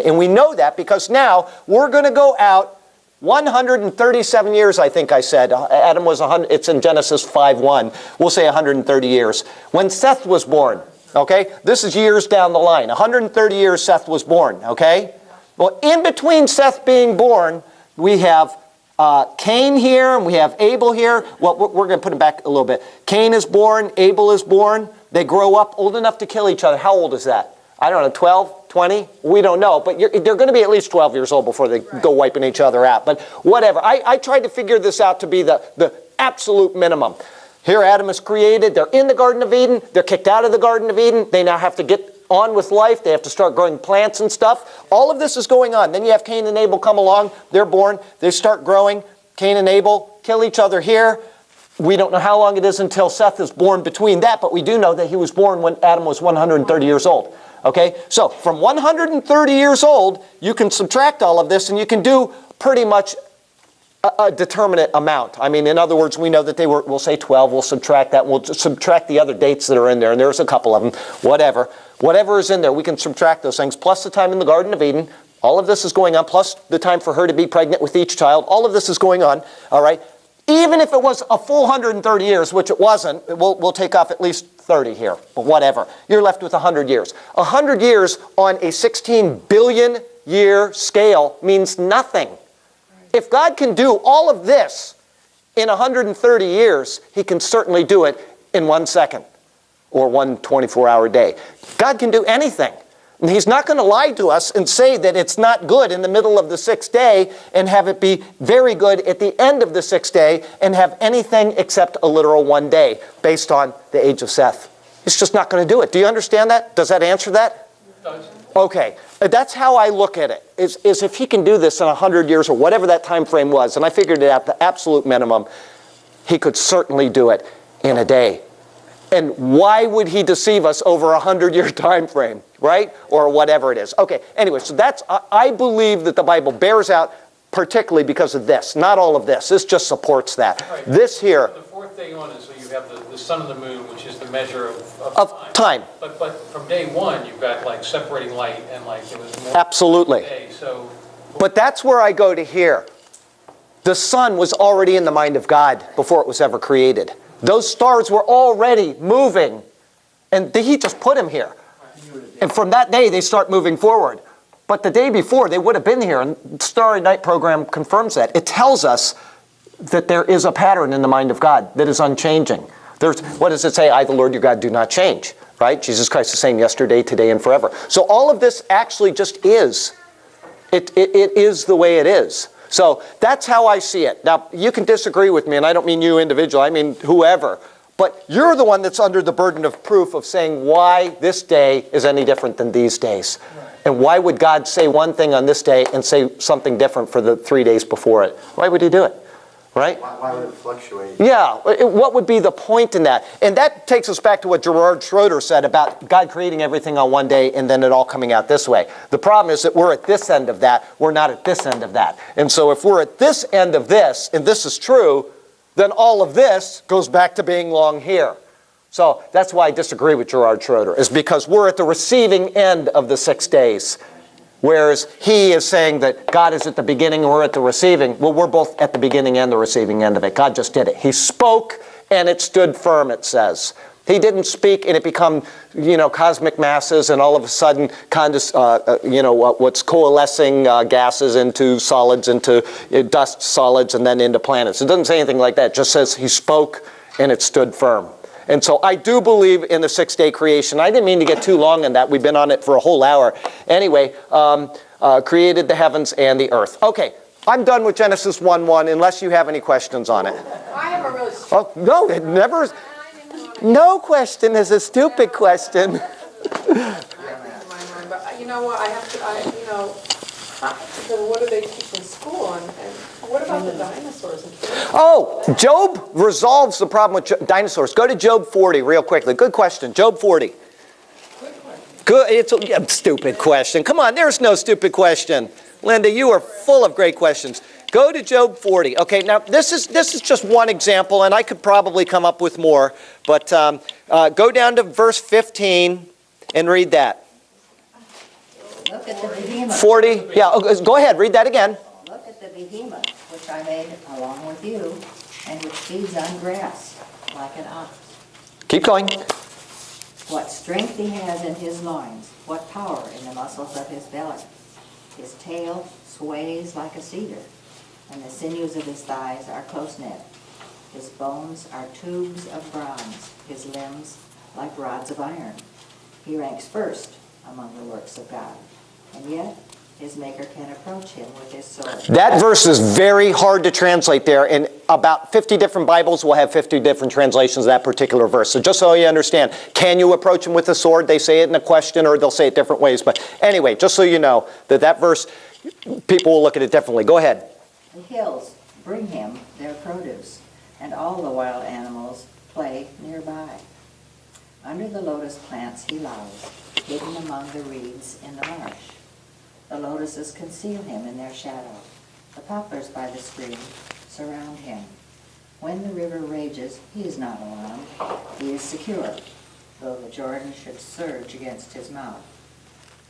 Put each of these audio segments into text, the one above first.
And we know that because now we're going to go out 137 years, I think I said. Adam was 100, it's in Genesis 5:1. We'll say 130 years. When Seth was born, okay? This is years down the line. 130 years Seth was born, okay? Well, in between Seth being born, we have Cain here, and we have Abel here. Well, we're going to put it back a little bit. Cain is born, Abel is born. They grow up old enough to kill each other. How old is that? I don't know, 12, 20? We don't know, but they're going to be at least 12 years old before they go wiping each other out. But whatever. I tried to figure this out to be the absolute minimum. Here Adam is created. They're in the Garden of Eden. They're kicked out of the Garden of Eden. They now have to get on with life. They have to start growing plants and stuff. All of this is going on. Then you have Cain and Abel come along. They're born. They start growing. Cain and Abel kill each other here. We don't know how long it is until Seth is born between that, but we do know that he was born when Adam was 130 years old. Okay? So from 130 years old, you can subtract all of this, and you can do pretty much a determinate amount. I mean, in other words, we know that they were, we'll say 12, we'll subtract that, we'll subtract the other dates that are in there, and there's a couple of them, whatever. Whatever is in there, we can subtract those things, plus the time in the Garden of Eden. All of this is going on, plus the time for her to be pregnant with each child. All of this is going on, all right? Even if it was a full 130 years, which it wasn't, we'll take off at least 30 here, but whatever. You're left with 100 years. 100 years on a 16 billion year scale means nothing. If God can do all of this in 130 years, he can certainly do it in 1 second or 1 24-hour day. God can do anything. And he's not going to lie to us and say that it's not good in the middle of the 6th day and have it be very good at the end of the 6th day and have anything except a literal 1 day based on the age of Seth. He's just not going to do it. Do you understand that? Does that answer that? It does. Okay. That's how I look at it, is if he can do this in 100 years or whatever that time frame was, and I figured it out, the absolute minimum, he could certainly do it in a day. And why would he deceive us over a 100-year time frame, right? Or whatever it is. Okay, anyway, so that's, I believe that the Bible bears out particularly because of this. Not all of this. This just supports that. Right. This here. The fourth day on is so you have the sun and the moon, which is the measure of time. But from day one, you've got like separating light and like it was more. Absolutely. Day, so. But that's where I go to here. The sun was already in the mind of God before it was ever created. Those stars were already moving, and he just put them here. And from that day, they start moving forward. But the day before, they would have been here, and the Starry Night program confirms that. It tells us that there is a pattern in the mind of God that is unchanging. What does it say? I, the Lord your God, do not change. Right? Jesus Christ is the same yesterday, today, and forever. So all of this actually just is. It is the way it is. So that's how I see it. Now, you can disagree with me, and I don't mean you individually, I mean whoever. But you're the one that's under the burden of proof of saying why this day is any different than these days. Right. And why would God say one thing on this day and say something different for the 3 days before it? Why would he do it? Right? Why would it fluctuate? Yeah. What would be the point in that? And that takes us back to what Gerard Schroeder said about God creating everything on one day and then it all coming out this way. The problem is that we're at this end of that. We're not at this end of that. And so if we're at this end of this, and this is true, then all of this goes back to being long here. So that's why I disagree with Gerard Schroeder, is because we're at the receiving end of the 6 days. Whereas he is saying that God is at the beginning and we're at the receiving. Well, we're both at the beginning and the receiving end of it. God just did it. He spoke and it stood firm, it says. He didn't speak and it become, cosmic masses and all of a sudden what's coalescing gases into solids, into dust solids, and then into planets. It doesn't say anything like that. It just says he spoke and it stood firm. And so I do believe in the 6-day creation. I didn't mean to get too long on that. We've been on it for a whole hour. Anyway, created the heavens and the earth. Okay, I'm done with Genesis 1:1 unless you have any questions on it. I have a really no, it never. No question is a stupid question. But you know what? I have to. So what do they teach in school? And what about the dinosaurs? Oh, Job resolves the problem with dinosaurs. Go to Job 40 real quickly. Good question. Job 40. Good. It's a stupid question. Come on, there's no stupid question. Linda, you are full of great questions. Go to Job 40. Okay, now this is just one example, and I could probably come up with more. But go down to verse 15 and read that. Look at the behemoth. 40, yeah, go ahead, read that again. Look at the behemoth, which I made along with you, and which feeds on grass, like an ox. Keep going. What strength he has in his loins, what power in the muscles of his belly. His tail sways like a cedar, and the sinews of his thighs are close-knit. His bones are tubes of bronze, his limbs like rods of iron. He ranks first among the works of God, and yet his maker can approach him with his sword. That verse is very hard to translate there, and about 50 different Bibles will have 50 different translations of that particular verse. So just so you understand, can you approach him with a sword? They say it in a question, or they'll say it different ways. But anyway, just so you know that verse, people will look at it differently. Go ahead. The hills bring him their produce, and all the wild animals play nearby. Under the lotus plants he lies, hidden among the reeds in the marsh. The lotuses conceal him in their shadow. The poplars by the stream surround him. When the river rages, he is not alarmed. He is secure, though the Jordan should surge against his mouth.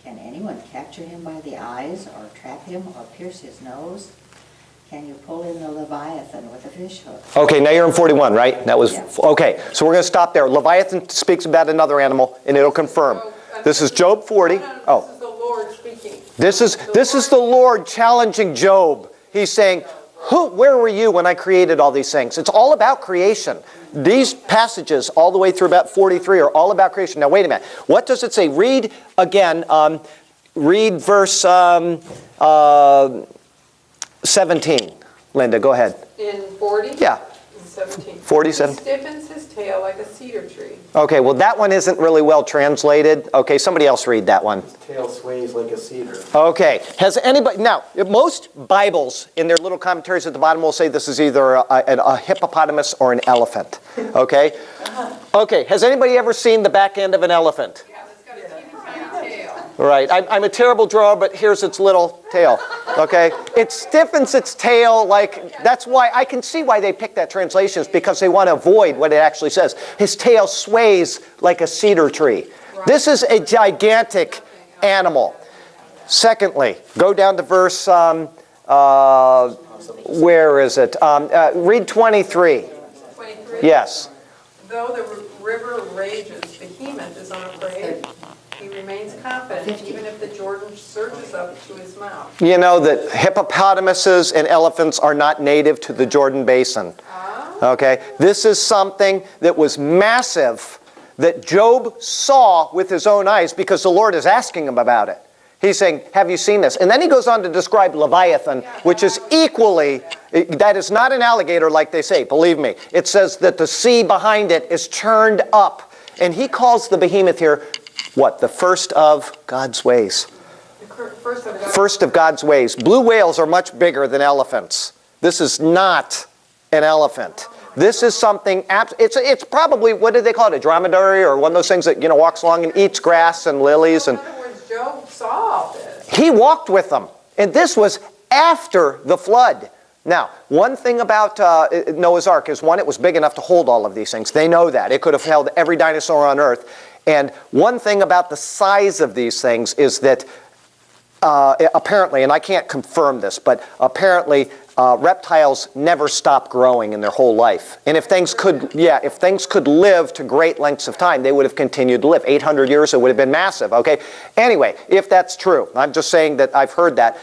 Can anyone capture him by the eyes, or trap him, or pierce his nose? Can you pull in the Leviathan with a fish hook? Okay, now you're in 41, right? That was, Yeah. okay, so we're going to stop there. Leviathan speaks about another animal, and it'll confirm. This is Job 40. This Oh, is the Lord speaking. this is the Lord challenging Job. He's saying, where were you when I created all these things? It's all about creation. These passages, all the way through about 43, are all about creation. Now, wait a minute. What does it say? Read again. Read verse 17. Linda, go ahead. In 40? Yeah. In 17. 47. He stiffens his tail like a cedar tree. Okay, well, that one isn't really well translated. Okay, somebody else read that one. Tail sways like a cedar. Okay, has anybody, now, most Bibles in their little commentaries at the bottom will say this is either a hippopotamus or an elephant. Okay? Okay, has anybody ever seen the back end of an elephant? Yeah, it's got a teeny tiny tail. Right, I'm a terrible drawer, but here's its little tail, okay? It stiffens its tail like, that's why, I can see why they picked that translation, is because they want to avoid what it actually says. His tail sways like a cedar tree. This is a gigantic animal. Secondly, go down to verse, where is it? Read 23. 23? Yes. Though the river rages, behemoth is unafraid. He remains confident, even if the Jordan surges up to his mouth. You know that hippopotamuses and elephants are not native to the Jordan Basin. Okay? This is something that was massive that Job saw with his own eyes because the Lord is asking him about it. He's saying, have you seen this? And then he goes on to describe Leviathan, which is equally, that is not an alligator like they say, believe me. It says that the sea behind it is churned up. And he calls the behemoth here, what? The first of God's ways. First of God. First of God's ways. Blue whales are much bigger than elephants. This is not an elephant. This is something, it's probably, what do they call it, a dromedary, or one of those things that, walks along and eats grass and lilies. In And other words, Job saw all this. he walked with them. And this was after the flood. Now, one thing about Noah's Ark is, one, it was big enough to hold all of these things. They know that. It could have held every dinosaur on Earth. And one thing about the size of these things is that apparently, and I can't confirm this, but apparently reptiles never stop growing in their whole life. And if things could live to great lengths of time, they would have continued to live. 800 years, it would have been massive, okay? Anyway, if that's true, I'm just saying that I've heard that.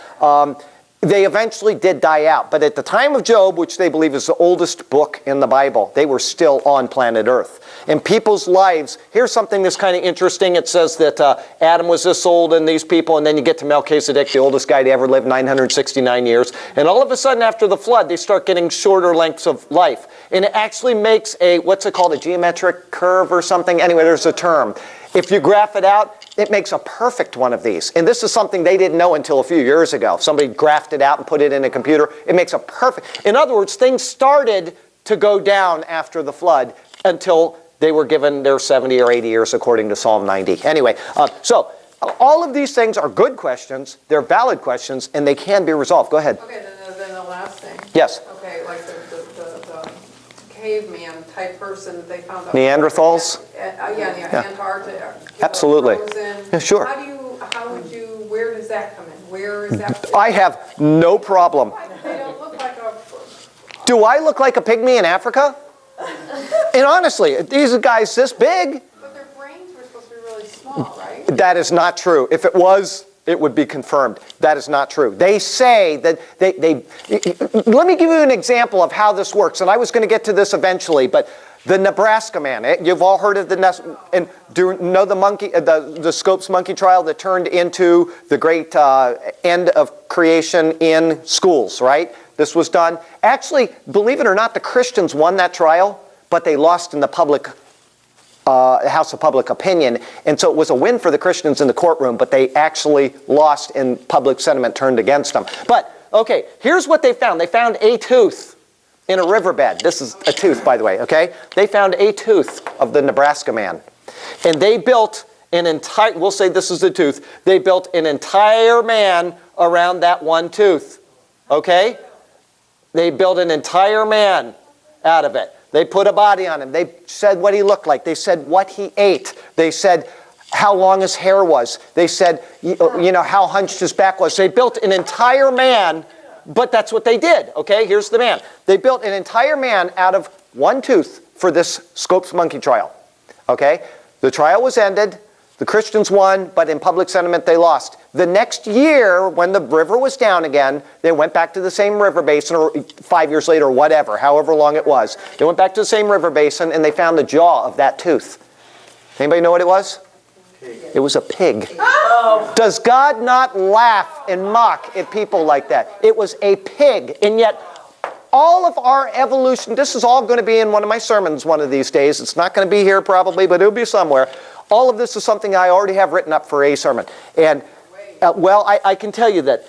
They eventually did die out. But at the time of Job, which they believe is the oldest book in the Bible, they were still on planet Earth. In people's lives, here's something that's kind of interesting. It says that Adam was this old and these people, and then you get to Melchizedek, the oldest guy to ever live, 969 years. And all of a sudden, after the flood, they start getting shorter lengths of life. And it actually makes what's it called, a geometric curve or something? Anyway, there's a term. If you graph it out, it makes a perfect one of these. And this is something they didn't know until a few years ago. Somebody graphed it out and put it in a computer. It makes a perfect... In other words, things started to go down after the flood until they were given their 70 or 80 years, according to Psalm 90. Anyway, so all of these things are good questions. They're valid questions, and they can be resolved. Go ahead. Okay, then the last thing. Yes. Okay, like the caveman type person that they found out. Neanderthals? Yeah, Antarctica. Absolutely. Frozen. Yeah, sure. Where that come in? Where is that? I have no problem. They don't look like a, Do I look like a pygmy in Africa? And honestly, these guys this big. but their brains were supposed to be really small, right? That is not true. If it was, it would be confirmed. That is not true. They say that let me give you an example of how this works. And I was going to get to this eventually, but the Nebraska man, you've all heard of and do you know the monkey, the Scopes monkey trial that turned into the great end of creation in schools, right? This was done. Actually, believe it or not, the Christians won that trial, but they lost in the public House of Public Opinion. And so it was a win for the Christians in the courtroom, but they actually lost in public sentiment turned against them. But, okay, here's what they found. They found a tooth in a riverbed. This is a tooth, by the way, okay? They found a tooth of the Nebraska man. And they built an entire, we'll say this is the tooth, they built an entire man around that one tooth, okay? They built an entire man out of it. They put a body on him. They said what he looked like. They said what he ate. They said how long his hair was. They said, you know, how hunched his back was. They built an entire man, but that's what they did, okay? Here's the man. They built an entire man out of one tooth for this Scopes monkey trial, okay? The trial was ended. The Christians won, but in public sentiment they lost. The next year, when the river was down again, they went back to the same river basin, or 5 years later, or whatever, however long it was. They went back to the same river basin, and they found the jaw of that tooth. Anybody know what it was? It was a pig. Does God not laugh and mock at people like that? It was a pig, and yet all of our evolution, this is all going to be in one of my sermons one of these days. It's not going to be here probably, but it'll be somewhere. All of this is something I already have written up for a sermon. And, well, I can tell you that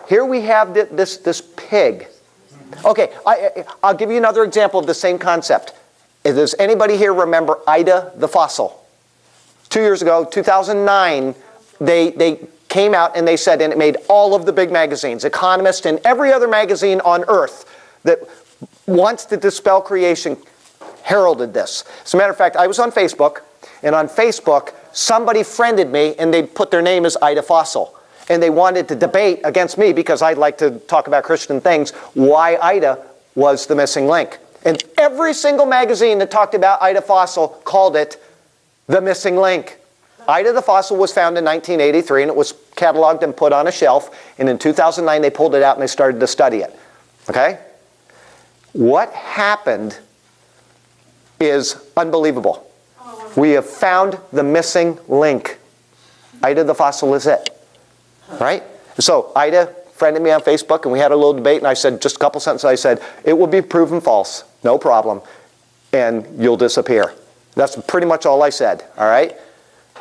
here we have this pig. Okay, I'll give you another example of the same concept. Does anybody here remember Ida the fossil? 2 years ago, 2009, they came out and they said, and it made all of the big magazines, Economist and every other magazine on earth that wants to dispel creation heralded this. As a matter of fact, I was on Facebook, and on Facebook, somebody friended me, and they put their name as Ida Fossil. And they wanted to debate against me, because I'd like to talk about Christian things, why Ida was the missing link. And every single magazine that talked about Ida Fossil called it the missing link. Ida the fossil was found in 1983, and it was cataloged and put on a shelf. And in 2009, they pulled it out and they started to study it. Okay? What happened is unbelievable. We have found the missing link. Ida the fossil is it. Right? So Ida friended me on Facebook, and we had a little debate, and I said, just a couple sentences, I said, it will be proven false, no problem, and you'll disappear. That's pretty much all I said, all right?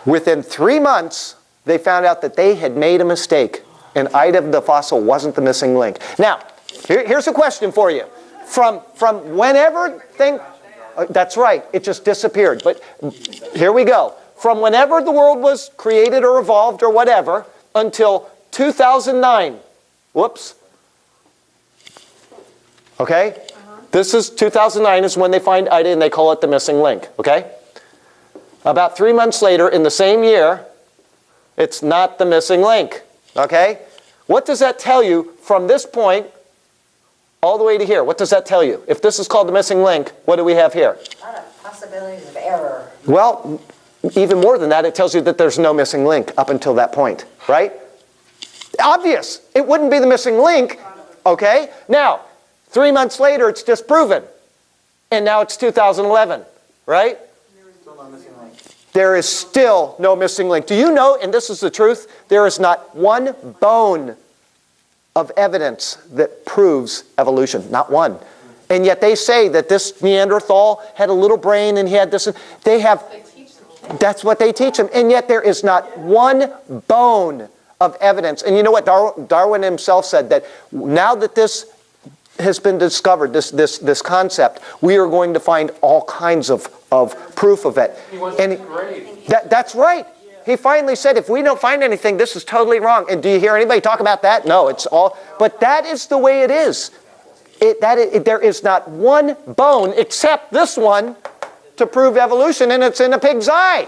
Within 3 months, they found out that they had made a mistake, and Ida the fossil wasn't the missing link. Now, here's a question for you. From whenever that's right, it just disappeared. But here we go. From whenever the world was created or evolved or whatever until 2009. Whoops. Okay? This is 2009 is when they find Ida, and they call it the missing link. Okay? About 3 months later, in the same year, it's not the missing link. Okay? What does that tell you from this point all the way to here? What does that tell you? If this is called the missing link, what do we have here? A lot of possibilities of error. Well, even more than that, it tells you that there's no missing link up until that point, right? Obvious. It wouldn't be the missing link, okay? Now, 3 months later, it's disproven. And now it's 2011, right? Still no missing link. There is still no missing link. Do you know, and this is the truth, there is not one bone of evidence that proves evolution. Not one. And yet they say that this Neanderthal had a little brain and he had this. They have, that's what they teach them. And yet there is not one bone of evidence. And you know what? Darwin himself said that now that this has been discovered, this concept, we are going to find all kinds of proof of it. He wants And to grade. that's right. He finally said, if we don't find anything, this is totally wrong. And do you hear anybody talk about that? No, it's all. But that is the way it is. There is not one bone except this one to prove evolution, and it's in a pig's eye.